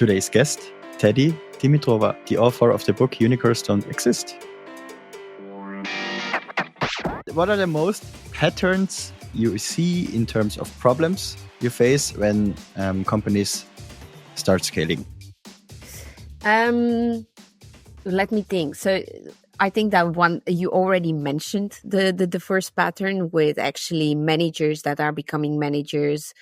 today's guest, Teddy Dimitrova, the author of the book Unicorns Don't Exist. What are the most patterns you see in terms of problems you face when companies start scaling? Let me think. So I think that one you already mentioned the first pattern with actually managers that are becoming managers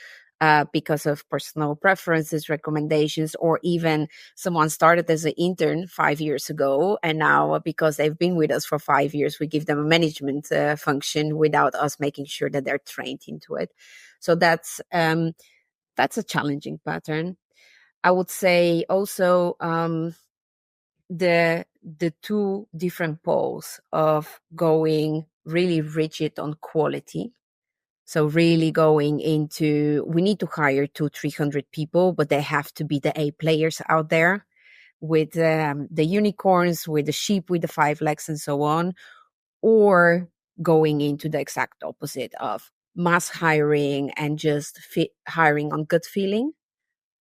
because of personal preferences, recommendations, or even someone started as an intern 5 years ago, and now because they've been with us for 5 years, we give them a management function without us making sure that they're trained into it. So that's a challenging pattern. I would say also the two different poles of going really rigid on quality. So really going into, we need to hire 200-300 people, but they have to be the A players out there with the unicorns, with the sheep, with the 5 legs and so on, or going into the exact opposite of mass hiring and just hiring on gut feeling.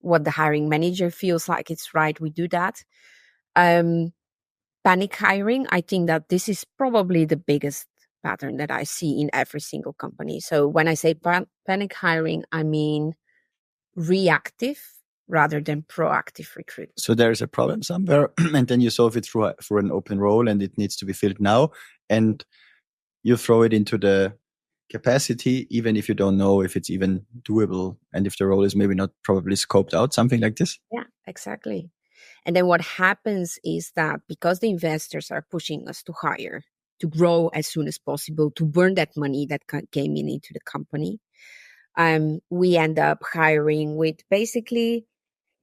What the hiring manager feels like it's right, we do that. Panic hiring, I think that this is probably the biggest pattern that I see in every single company. So when I say panic hiring, I mean reactive rather than proactive recruitment. So there is a problem somewhere, and then you solve it through an open role, and it needs to be filled now, and you throw it into the capacity, even if you don't know if it's even doable, and if the role is maybe not probably scoped out, something like this. Yeah, exactly. And then what happens is that because the investors are pushing us to hire, to grow as soon as possible, to burn that money that came into the company, we end up hiring with basically,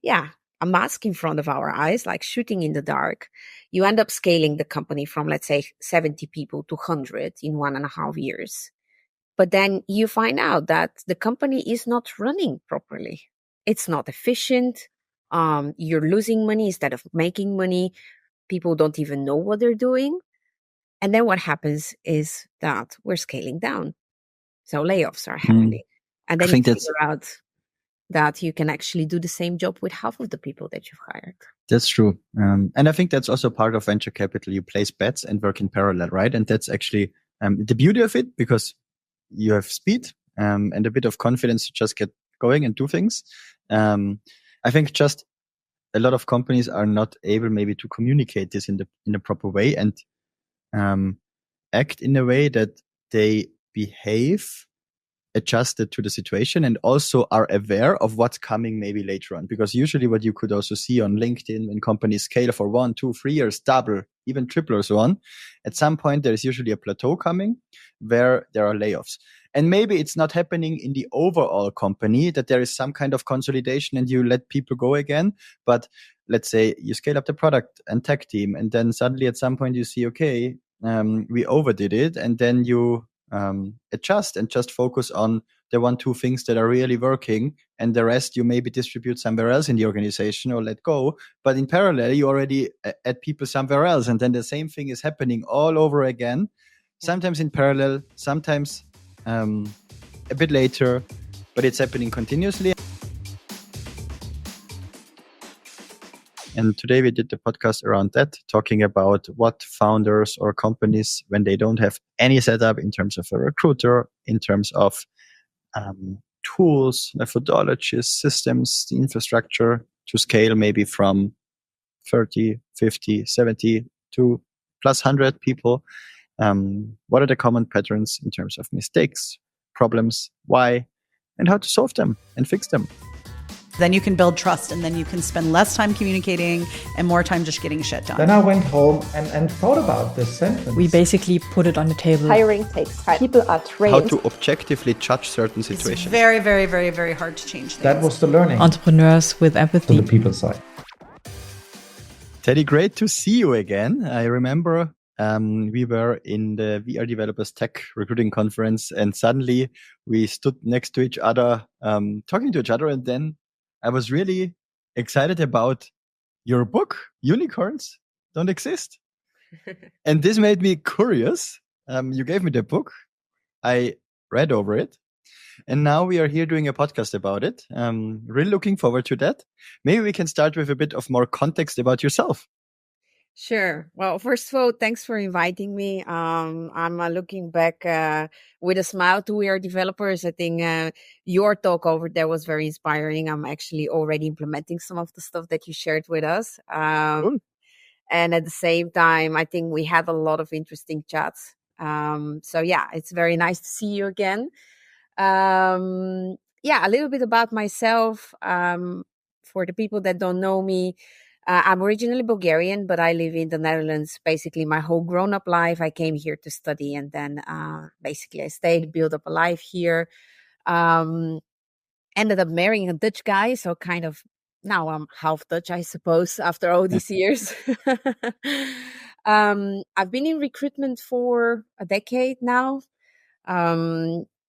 a mask in front of our eyes, like shooting in the dark. You end up scaling the company from, let's say, 70 people to 100 in 1.5 years. But then you find out that the company is not running properly. It's not efficient. You're losing money instead of making money. People don't even know what they're doing. And then what happens is that we're scaling down. So layoffs are happening. And then you figure out that you can actually do the same job with half of the people that you've hired. That's true. And I think that's also part of venture capital. You place bets and work in parallel, right? And that's actually the beauty of it, because you have speed and a bit of confidence to just get going and do things. I think just a lot of companies are not able maybe to communicate this in a proper way and act in a way that they behave adjusted to the situation and also are aware of what's coming maybe later on. Because usually what you could also see on LinkedIn, when companies scale for 1, 2, 3 years, double, even triple or so on, at some point there is usually a plateau coming where there are layoffs. And maybe it's not happening in the overall company, that there is some kind of consolidation and you let people go again. But let's say you scale up the product and tech team, and then suddenly at some point you see, okay, we overdid it. And then you adjust and just focus on the 1-2 things that are really working, and the rest you maybe distribute somewhere else in the organization or let go. But in parallel, you already add people somewhere else, and then the same thing is happening all over again. Sometimes in parallel, sometimes a bit later, but it's happening continuously. And today we did the podcast around that, talking about what founders or companies, when they don't have any setup in terms of a recruiter, in terms of tools, methodologies, systems, the infrastructure to scale maybe from 30, 50, 70 to plus 100 people. What are the common patterns in terms of mistakes, problems, why, and how to solve them and fix them? Then you can build trust, and then you can spend less time communicating and more time just getting shit done. Then I went home and thought about this sentence. We basically put it on the table. Hiring takes time. People are trained. How to objectively judge certain situations. It's very, very, very, very hard to change things. That was the learning. Entrepreneurs with empathy. To the people side. Teddy, great to see you again. I remember we were in the VR Developers Tech Recruiting Conference, and suddenly we stood next to each other, talking to each other, and then I was really excited about your book, Unicorns Don't Exist. And this made me curious. You gave me the book. I read over it. And now we are here doing a podcast about it. Really looking forward to that. Maybe we can start with a bit of more context about yourself. Sure. Well, first of all, thanks for inviting me. I'm looking back with a smile to We Are Developers. I think your talk over there was very inspiring. I'm actually already implementing some of the stuff that you shared with us. Cool. And at the same time, I think we had a lot of interesting chats. So yeah, it's very nice to see you again. Yeah, a little bit about myself. For the people that don't know me, I'm originally Bulgarian, but I live in the Netherlands basically my whole grown-up life. I came here to study, and then basically I stayed, built up a life here. Ended up marrying a Dutch guy, so kind of now I'm half Dutch, I suppose, after all these years. I've been in recruitment for a decade now.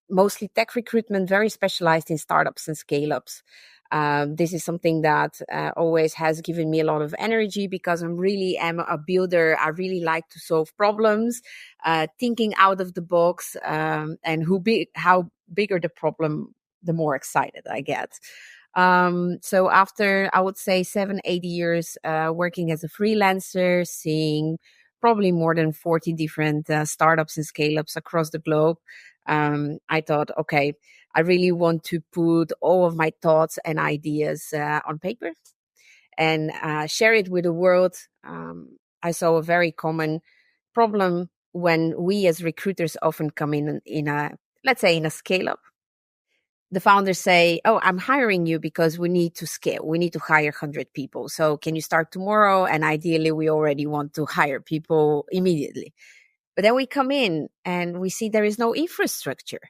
Mostly tech recruitment, very specialized in startups and scale-ups. This is something that always has given me a lot of energy because I really am a builder. I really like to solve problems, thinking out of the box, and how bigger the problem, the more excited I get. So after, I would say 7-8 years working as a freelancer, seeing probably more than 40 different startups and scale-ups across the globe, I thought, okay, I really want to put all of my thoughts and ideas on paper and share it with the world. I saw a very common problem when we as recruiters often come in a, let's say, in a scale-up. The founders say, oh, I'm hiring you because we need to scale. We need to hire 100 people. So can you start tomorrow? And ideally, we already want to hire people immediately. But then we come in and we see there is no infrastructure.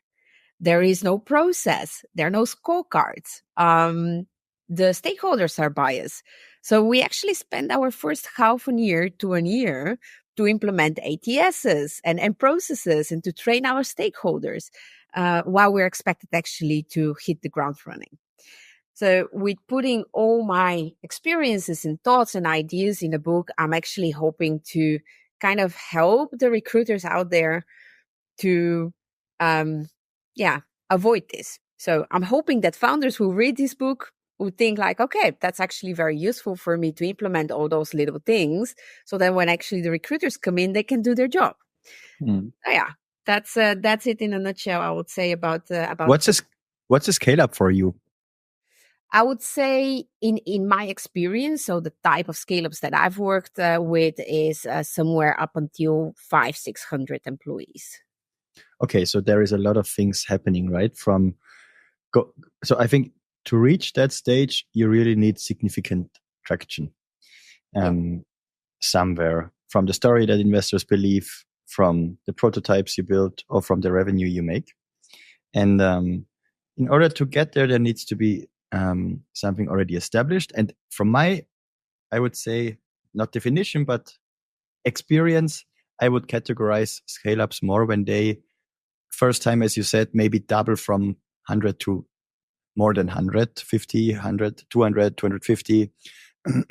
There is no process. There are no scorecards. The stakeholders are biased. So we actually spend our first half a year to a year to implement ATSs and processes and to train our stakeholders while we're expected actually to hit the ground running. So with putting all my experiences and thoughts and ideas in a book, I'm actually hoping to kind of help the recruiters out there to, avoid this. So I'm hoping that founders who read this book would think like, okay, that's actually very useful for me to implement all those little things. So then when actually the recruiters come in, they can do their job. So yeah, that's it in a nutshell. I would say about what's a scale up for you? I would say in my experience, so the type of scale-ups that I've worked with is somewhere up until 500-600 employees. Okay, so there is a lot of things happening, right? So I think to reach that stage, you really need significant traction somewhere, from the story that investors believe, from the prototypes you build, or from the revenue you make. And in order to get there, there needs to be something already established. And from my, I would say, not definition, but experience, I would categorize scale-ups more when they, first time, as you said, maybe double from 100 to more than 150, 100, 200, 250.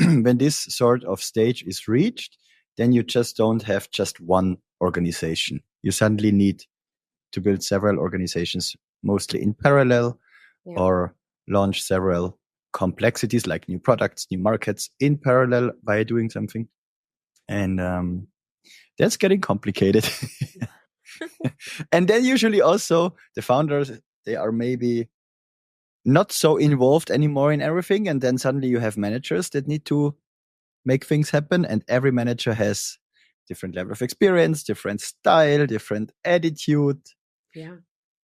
When this sort of stage is reached, then you just don't have just one organization. You suddenly need to build several organizations, mostly in parallel, or launch several complexities like new products, new markets in parallel by doing something. And that's getting complicated. And then usually also the founders, they are maybe not so involved anymore in everything. And then suddenly you have managers that need to make things happen. And every manager has different level of experience, different style, different attitude. Yeah.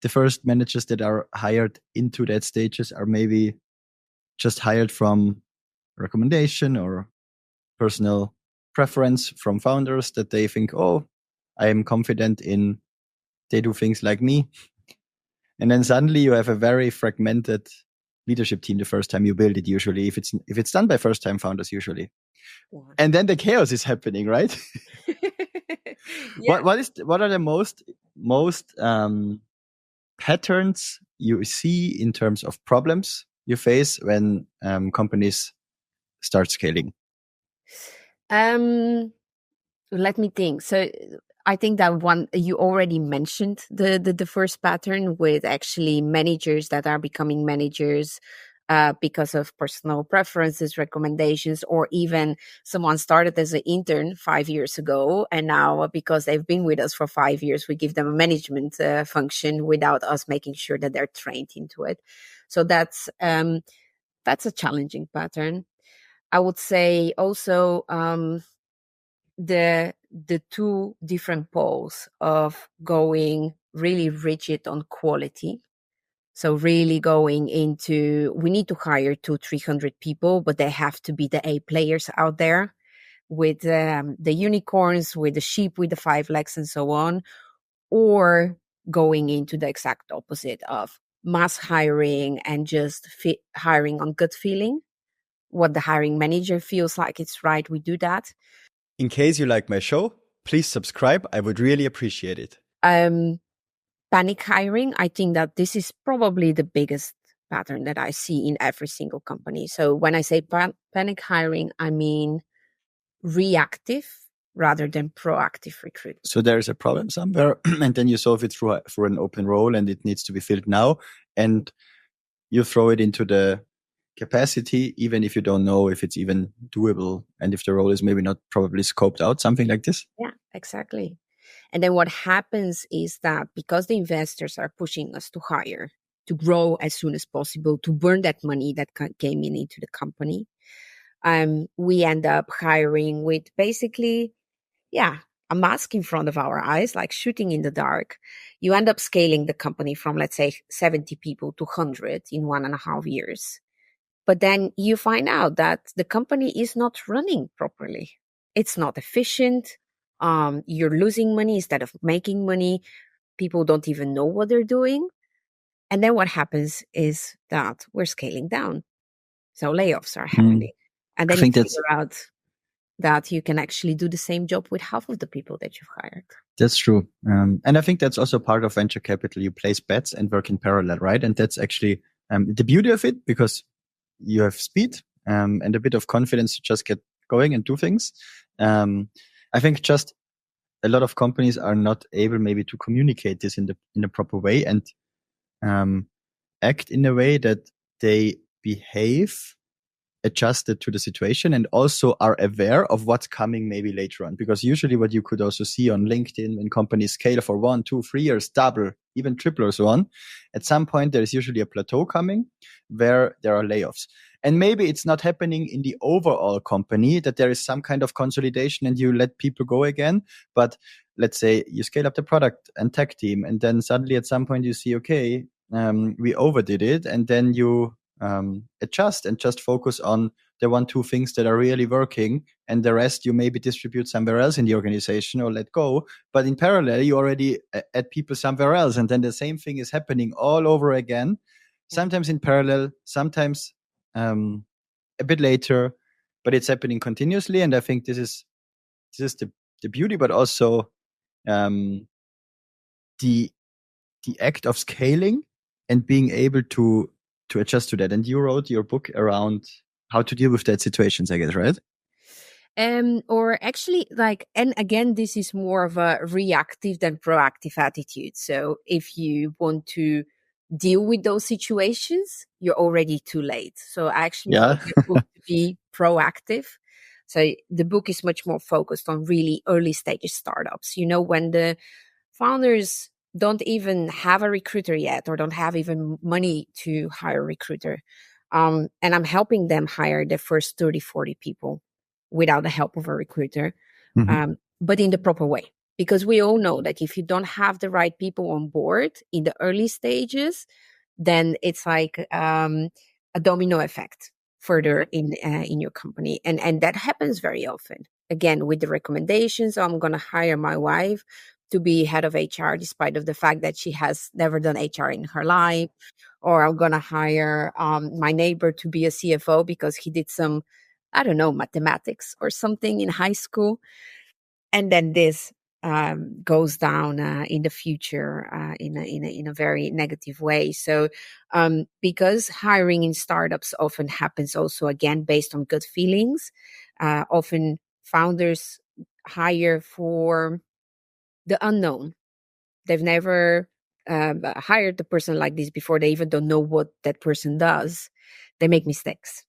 The first managers that are hired into that stages are maybe just hired from recommendation or personal preference from founders, that they think, oh, I am confident in, they do things like me. And then suddenly you have a very fragmented leadership team the first time you build it, usually, if it's done by first time founders, usually. Yeah. And then the chaos is happening, right? Yeah. What are the most patterns you see in terms of problems you face when companies start scaling? Let me think. So I think that one you already mentioned the first pattern with actually managers that are becoming managers because of personal preferences, recommendations, or even someone started as an intern 5 years ago, and now because they've been with us for 5 years, we give them a management function without us making sure that they're trained into it. So that's a challenging pattern. I would say also the two different poles of going really rigid on quality. So really going into, we need to hire 200-300 people, but they have to be the A players out there with the unicorns, with the sheep, with the 5 legs and so on, or going into the exact opposite of mass hiring and just hiring on gut feeling. What the hiring manager feels like it's right, we do that. In case you like my show, please subscribe. I would really appreciate it. Panic hiring, I think that this is probably the biggest pattern that I see in every single company. So when I say panic hiring, I mean reactive rather than proactive recruitment. So there is a problem somewhere, and then you solve it through an open role, and it needs to be filled now, and you throw it into the capacity, even if you don't know if it's even doable, and if the role is maybe not probably scoped out, something like this. Yeah, exactly. And then what happens is that because the investors are pushing us to hire, to grow as soon as possible, to burn that money that came into the company, we end up hiring with basically, a mask in front of our eyes, like shooting in the dark. You end up scaling the company from, let's say, 70 people to 100 in 1.5 years. But then you find out that the company is not running properly. It's not efficient. You're losing money instead of making money. People don't even know what they're doing. And then what happens is that we're scaling down. So layoffs are happening. And then you figure out that you can actually do the same job with half of the people that you've hired. That's true. And I think that's also part of venture capital. You place bets and work in parallel, right? And that's actually the beauty of it, because you have speed and a bit of confidence to just get going and do things. I think just a lot of companies are not able maybe to communicate this in a proper way and act in a way that they behave adjusted to the situation and also are aware of what's coming maybe later on. Because usually what you could also see on LinkedIn, when companies scale for 1, 2, 3 years, double, even triple or so on, at some point there is usually a plateau coming where there are layoffs. And maybe it's not happening in the overall company, that there is some kind of consolidation and you let people go again. But let's say you scale up the product and tech team, and then suddenly at some point you see, okay, we overdid it. And then you adjust and just focus on the 1-2 things that are really working, and the rest you maybe distribute somewhere else in the organization or let go. But in parallel, you already add people somewhere else, and then the same thing is happening all over again. Sometimes in parallel, sometimes a bit later, but it's happening continuously. And I think this is the beauty, but also the act of scaling and being able to adjust to that. And you wrote your book around how to deal with that situations, I guess, right? Or actually, and again, this is more of a reactive than proactive attitude. So if you want to deal with those situations, you're already too late. So I actually want the book to be proactive. So the book is much more focused on really early stage startups. When the founders don't even have a recruiter yet, or don't have even money to hire a recruiter. And I'm helping them hire their first 30, 40 people without the help of a recruiter, but in the proper way. Because we all know that if you don't have the right people on board in the early stages, then it's like a domino effect further in your company. And that happens very often. Again, with the recommendations, I'm going to hire my wife to be head of HR, despite of the fact that she has never done HR in her life. Or I'm going to hire my neighbor to be a CFO because he did some, mathematics or something in high school. And then this goes down in the future in a very negative way. So because hiring in startups often happens also, again, based on gut feelings, often founders hire for the unknown. They've never hired a person like this before. They even don't know what that person does. They make mistakes.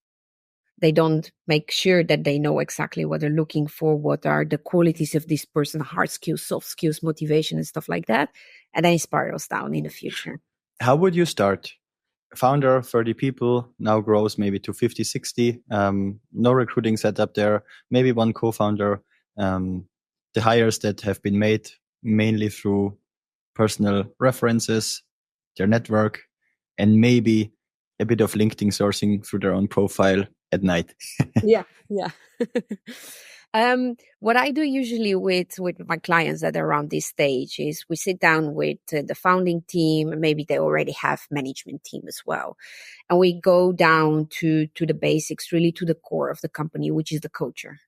They don't make sure that they know exactly what they're looking for, what are the qualities of this person, hard skills, soft skills, motivation, and stuff like that. And then it spirals down in the future. How would you start? Founder, 30 people, now grows maybe to 50, 60. No recruiting setup there. Maybe one co-founder. The hires that have been made mainly through personal references, their network, and maybe a bit of LinkedIn sourcing through their own profile at night. Yeah. What I do usually with my clients that are around this stage is we sit down with the founding team. Maybe they already have management team as well. And we go down to the basics, really to the core of the company, which is the culture.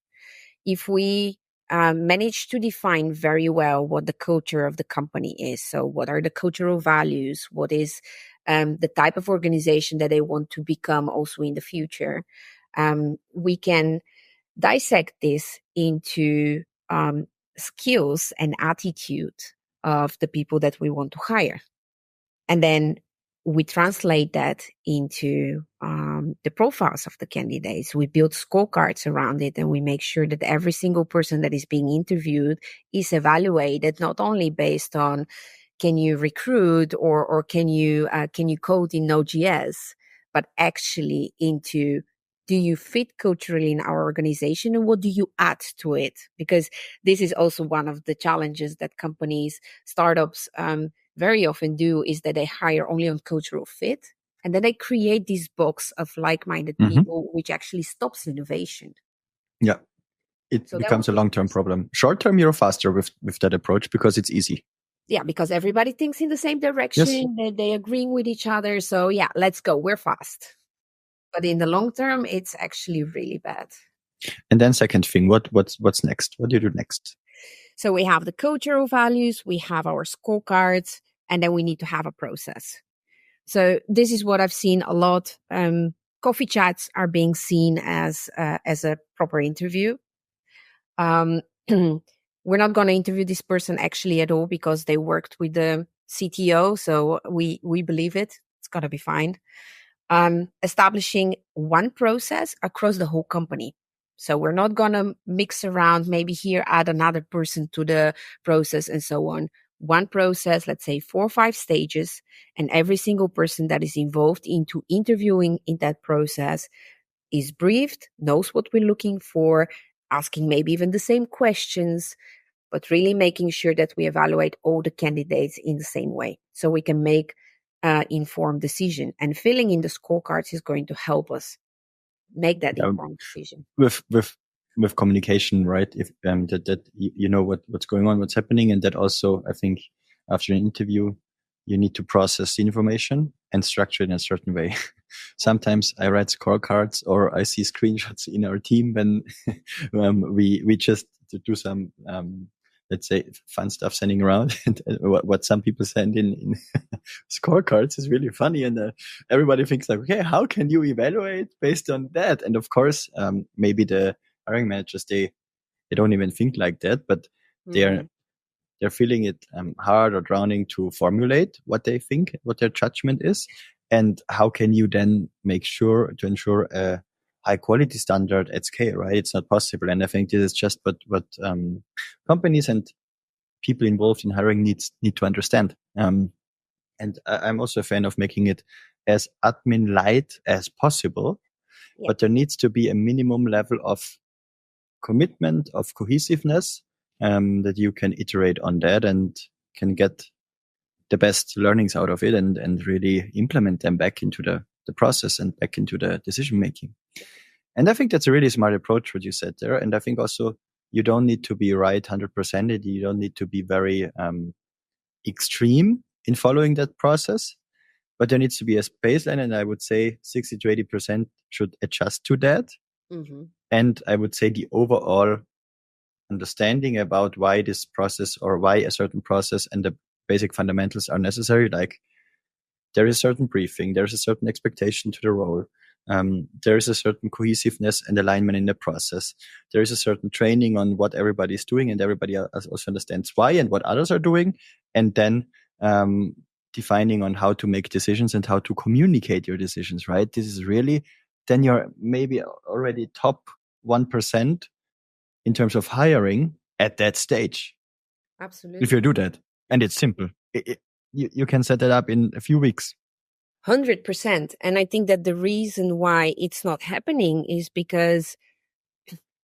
If we manage to define very well what the culture of the company is, so what are the cultural values, what is the type of organization that they want to become also in the future, we can dissect this into skills and attitude of the people that we want to hire. And then we translate that into the profiles of the candidates. We build scorecards around it, and we make sure that every single person that is being interviewed is evaluated not only based on can you recruit or can you code in Node.js, but actually into do you fit culturally in our organization and what do you add to it? Because this is also one of the challenges that companies, startups very often do, is that they hire only on cultural fit. And then they create this box of like-minded people, which actually stops innovation. Yeah, it becomes a long-term problem. Short-term, you're faster with that approach because it's easy. Yeah, because everybody thinks in the same direction. Yes. They're agreeing with each other. So yeah, let's go. We're fast. But in the long term, it's actually really bad. And then second thing, what's next? What do you do next? So we have the cultural values, we have our scorecards, and then we need to have a process. So this is what I've seen a lot. Coffee chats are being seen as a proper interview. We're not going to interview this person actually at all because they worked with the CTO. So we believe it. It's going to be fine. Establishing one process across the whole company. So we're not going to mix around, maybe here add another person to the process and so on. One process, let's say 4 or 5 stages, and every single person that is involved into interviewing in that process is briefed, knows what we're looking for, asking maybe even the same questions, but really making sure that we evaluate all the candidates in the same way so we can make informed decision. And filling in the scorecards is going to help us make that informed decision. With communication, right? If that you know what's going on, what's happening, and that also, I think, after an interview, you need to process the information and structure it in a certain way. Sometimes I write scorecards or I see screenshots in our team when we just do some let's say fun stuff sending around. And what some people send in scorecards is really funny, and everybody thinks like, okay, how can you evaluate based on that? And of course, maybe the hiring managers they don't even think like that, but they're feeling it hard or drowning to formulate what they think, what their judgment is, and how can you then make sure to ensure a high quality standard at scale, right? It's not possible. And I think this is just what companies and people involved in hiring need to understand. And I'm also a fan of making it as admin light as possible, but there needs to be a minimum level of commitment, of cohesiveness, that you can iterate on that and can get the best learnings out of it and really implement them back into the process and back into the decision making. And I think that's a really smart approach, what you said there. And I think also you don't need to be right 100%. You don't need to be very extreme in following that process, but there needs to be a baseline. And I would say 60 to 80% should adjust to that. Mm-hmm. And I would say the overall understanding about why this process or why a certain process and the basic fundamentals are necessary. Like there is certain briefing, there's a certain expectation to the role. There is a certain cohesiveness and alignment in the process. There is a certain training on what everybody is doing, and everybody also understands why and what others are doing. And then defining on how to make decisions and how to communicate your decisions, right? This is really, then you're maybe already top 1% in terms of hiring at that stage. Absolutely. If you do that. And it's simple. You can set that up in a few weeks. 100%. And I think that the reason why it's not happening is because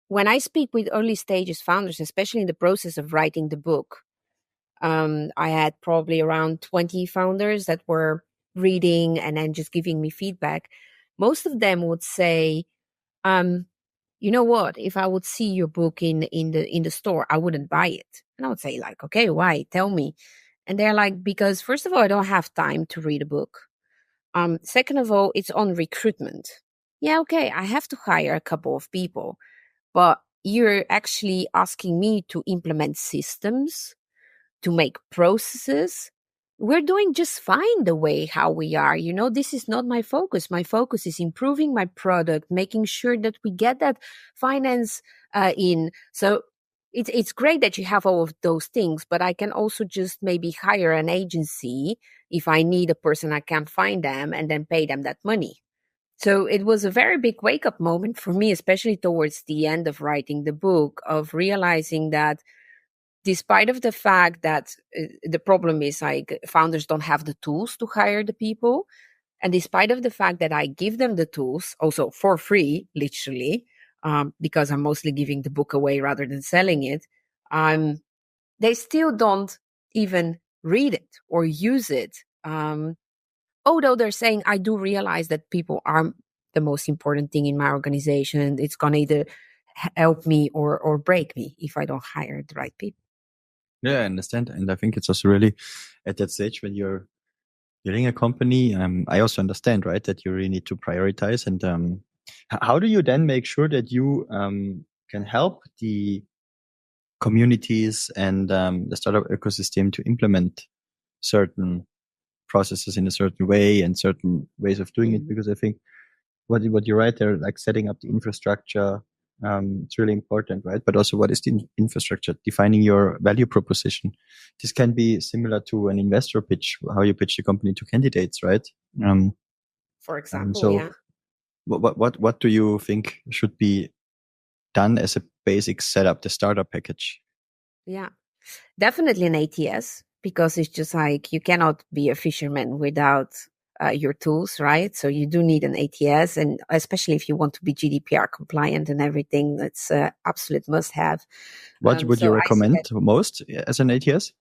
when I speak with early stages founders, especially in the process of writing the book, I had probably around 20 founders that were reading and then just giving me feedback. Most of them would say, you know what, if I would see your book in the store, I wouldn't buy it. And I would say like, okay, why? Tell me. And they're like, because first of all, I don't have time to read a book. Second of all, it's on recruitment. Yeah, okay, I have to hire a couple of people, but you're actually asking me to implement systems, to make processes. We're doing just fine the way how we are. You know, this is not my focus. My focus is improving my product, making sure that we get that finance in. So it's great that you have all of those things, but I can also just maybe hire an agency if I need a person, I can't find them, and then pay them that money. So it was a very big wake-up moment for me, especially towards the end of writing the book, of realizing that despite of the fact that the problem is like founders don't have the tools to hire the people, and despite of the fact that I give them the tools also for free, literally, because I'm mostly giving the book away rather than selling it, they still don't even read it or use it. Although they're saying, I do realize that people are the most important thing in my organization. It's going to either help me or break me if I don't hire the right people. Yeah, I understand. And I think it's also really at that stage when you're building a company, I also understand, right, that you really need to prioritize. And how do you then make sure that you can help the communities and the startup ecosystem to implement certain processes in a certain way and certain ways of doing it? Because I think what you write there, like setting up the infrastructure, it's really important, right? But also, what is the infrastructure? Defining your value proposition. This can be similar to an investor pitch, how you pitch the company to candidates, right? For example, so yeah. What do you think should be done as a basic setup, the starter package? Yeah, definitely an ATS, because it's just like you cannot be a fisherman without your tools, right? So you do need an ATS, and especially if you want to be GDPR compliant and everything, that's an absolute must-have. What would you recommend most as an ATS?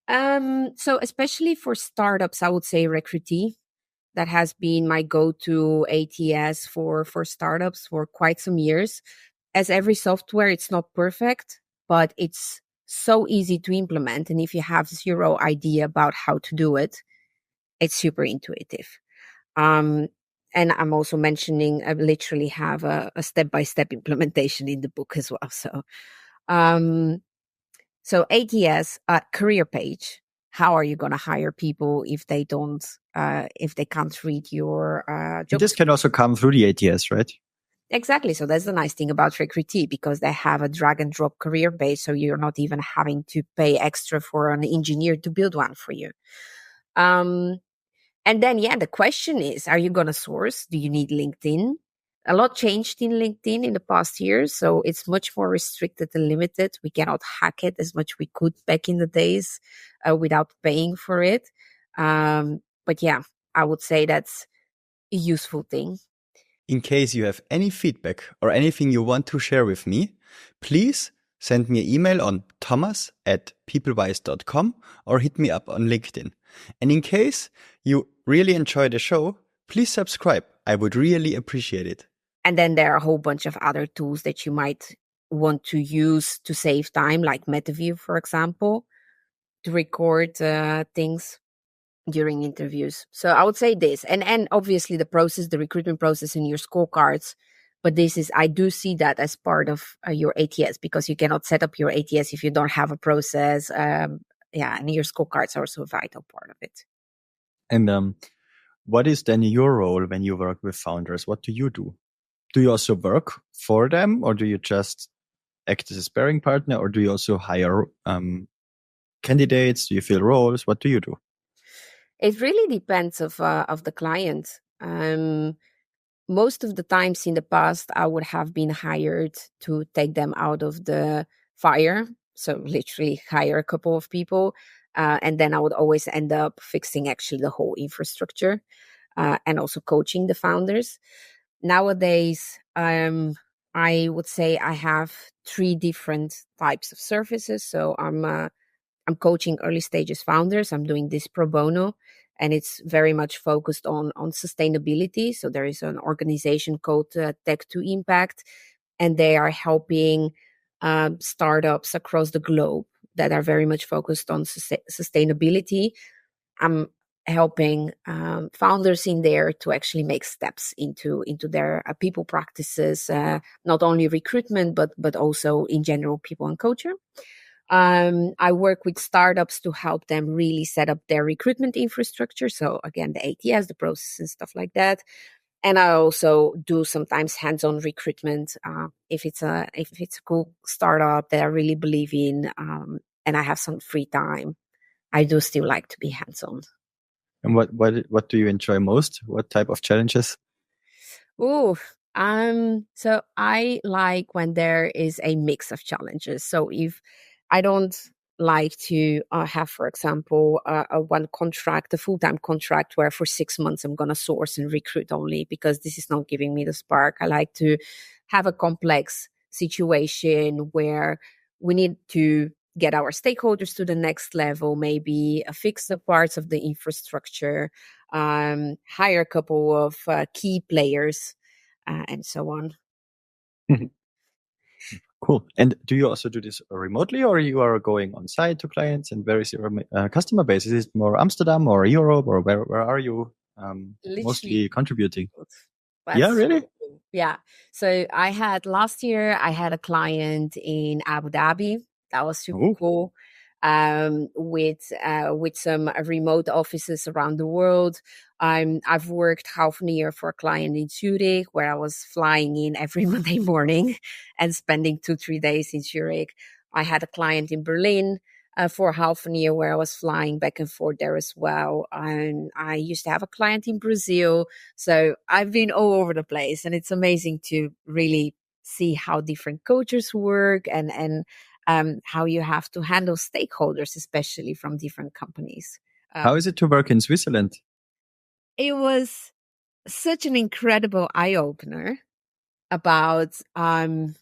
So especially for startups, I would say Recruitment. That has been my go-to ATS for startups for quite some years. As every software, it's not perfect, but it's so easy to implement. And if you have zero idea about how to do it, it's super intuitive. And I'm also mentioning, I literally have a step-by-step implementation in the book as well. So ATS, career page. How are you going to hire people if they can't read your job? This can also come through the ATS, right? Exactly. So that's the nice thing about Recruitment, because they have a drag and drop career page. So you're not even having to pay extra for an engineer to build one for you. And then, the question is, are you going to source? Do you need LinkedIn? A lot changed in LinkedIn in the past years, so it's much more restricted and limited. We cannot hack it as much we could back in the days without paying for it. But I would say that's a useful thing. In case you have any feedback or anything you want to share with me, please send me an email on thomas@peoplewise.com or hit me up on LinkedIn. And in case you really enjoy the show, please subscribe. I would really appreciate it. And then there are a whole bunch of other tools that you might want to use to save time, like MetaView, for example, to record things during interviews. So I would say this, and obviously the recruitment process in your scorecards. But I do see that as part of your ATS, because you cannot set up your ATS if you don't have a process. And your scorecards are also a vital part of it. And what is then your role when you work with founders? What do you do? Do you also work for them, or do you just act as a sparring partner, or do you also hire candidates? Do you fill roles? What do you do? It really depends of the client. Most of the times in the past, I would have been hired to take them out of the fire. So literally hire a couple of people. And then I would always end up fixing actually the whole infrastructure and also coaching the founders. Nowadays, I would say I have 3 different types of services. So I'm coaching early stages founders. I'm doing this pro bono, and it's very much focused on sustainability. So there is an organization called Tech to Impact, and they are helping startups across the globe that are very much focused on sustainability. I'm helping founders in there to actually make steps into their people practices, not only recruitment but also in general people and culture. I work with startups to help them really set up their recruitment infrastructure. So again, the ATS, the process and stuff like that. And I also do sometimes hands-on recruitment if it's a cool startup that I really believe in, and I have some free time. I do still like to be hands-on. And what do you enjoy most? What type of challenges? Oh, so I like when there is a mix of challenges. So if I don't like to have, for example, a one contract, a full-time contract where for 6 months I'm going to source and recruit only, because this is not giving me the spark. I like to have a complex situation where we need to get our stakeholders to the next level, maybe fix the parts of the infrastructure, hire a couple of key players, and so on. Cool. And do you also do this remotely, or you are going on site to clients? And where is your customer base? Is it more Amsterdam or Europe, or where are you mostly contributing? Yeah, really? So cool. Yeah. So last year, I had a client in Abu Dhabi. That was super cool. With some remote offices around the world. I've worked half a year for a client in Zurich, where I was flying in every Monday morning and spending 2-3 days in Zurich. I had a client in Berlin for half a year, where I was flying back and forth there as well. And I used to have a client in Brazil. So I've been all over the place, and it's amazing to really see how different cultures work and how you have to handle stakeholders, especially from different companies. How is it to work in Switzerland? It was such an incredible eye-opener about the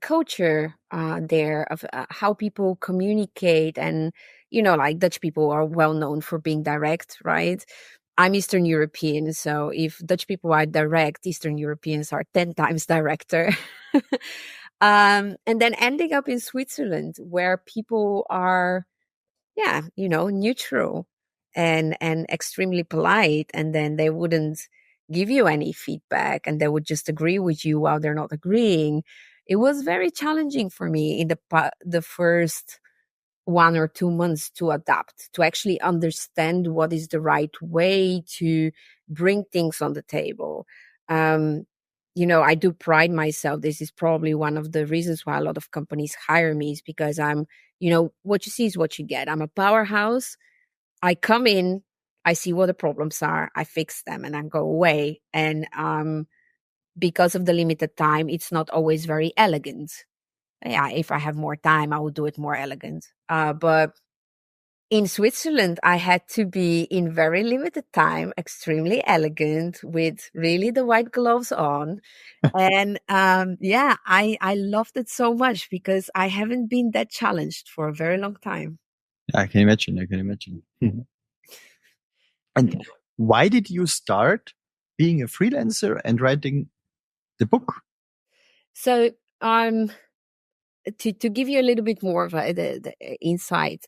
culture there of how people communicate. And like Dutch people are well known for being direct, right? I'm Eastern European, so if Dutch people are direct, Eastern Europeans are 10 times directer. And then ending up in Switzerland, where people are, neutral and extremely polite, and then they wouldn't give you any feedback, and they would just agree with you while they're not agreeing. It was very challenging for me in the first 1 or 2 months to adapt, to actually understand what is the right way to bring things on the table. I do pride myself. This is probably one of the reasons why a lot of companies hire me, is because I'm, what you see is what you get. I'm a powerhouse. I come in, I see what the problems are, I fix them, and I go away. And because of the limited time, it's not always very elegant. Yeah, if I have more time, I will do it more elegant. But in Switzerland, I had to be, in very limited time, extremely elegant with really the white gloves on. And I loved it so much, because I haven't been that challenged for a very long time. I can imagine. And why did you start being a freelancer and writing the book? So to give you a little bit more of the insight,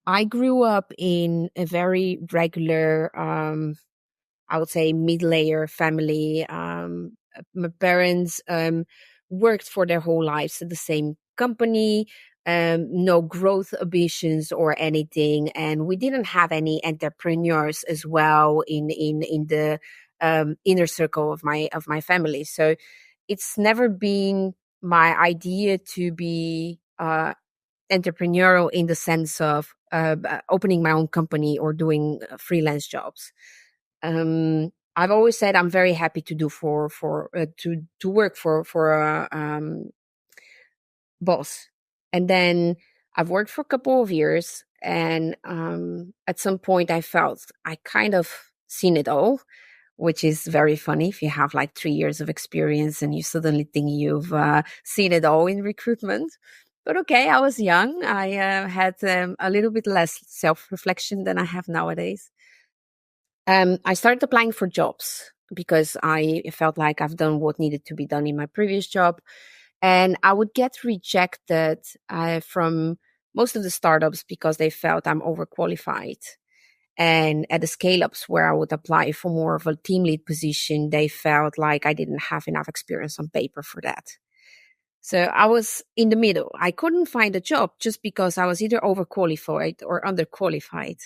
I grew up in a very regular, I would say, mid-layer family. My parents worked for their whole lives at the same company. no growth ambitions or anything, and we didn't have any entrepreneurs as well in the inner circle of my family. So it's never been my idea to be entrepreneurial in the sense of opening my own company or doing freelance jobs. I've always said I'm very happy to do to work for a boss. And then I've worked for a couple of years, and at some point I felt I kind of seen it all, which is very funny if you have like 3 years of experience and you suddenly think you've seen it all in recruitment. But okay, I was young. I had a little bit less self-reflection than I have nowadays. I started applying for jobs because I felt like I've done what needed to be done in my previous job. And I would get rejected from most of the startups because they felt I'm overqualified. And at the scale-ups where I would apply for more of a team lead position, they felt like I didn't have enough experience on paper for that. So I was in the middle. I couldn't find a job just because I was either overqualified or underqualified.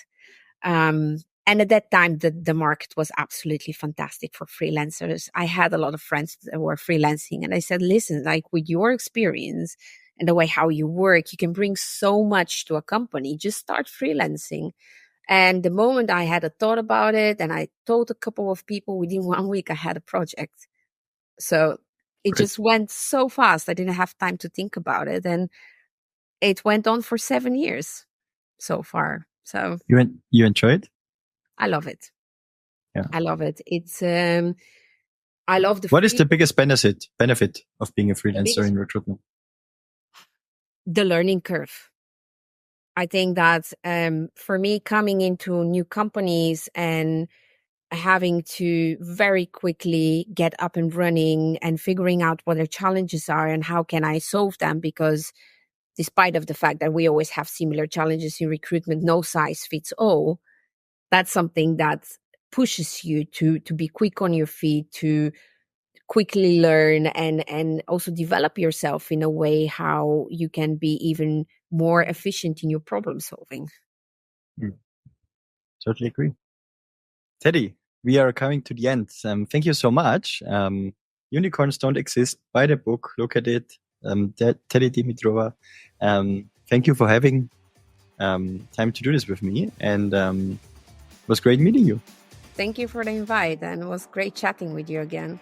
And at that time, the market was absolutely fantastic for freelancers. I had a lot of friends that were freelancing, and I said, listen, like with your experience and the way how you work, you can bring so much to a company. Just start freelancing. And the moment I had a thought about it and I told a couple of people, within 1 week, I had a project. So it just went so fast. I didn't have time to think about it. And it went on for 7 years so far. So you enjoy it? I love it. Yeah. I love it. It's I love the What is the biggest benefit of being a freelancer in recruitment? The learning curve. I think that for me, coming into new companies and having to very quickly get up and running and figuring out what their challenges are and how can I solve them, because despite of the fact that we always have similar challenges in recruitment, no size fits all. That's something that pushes you to be quick on your feet, to quickly learn and also develop yourself in a way how you can be even more efficient in your problem solving. Totally agree. Teddy, we are coming to the end. Thank you so much. Unicorns don't exist. Buy the book. Look at it. Teddy Dimitrova. Thank you for having time to do this with me. And it was great meeting you. Thank you for the invite, and it was great chatting with you again.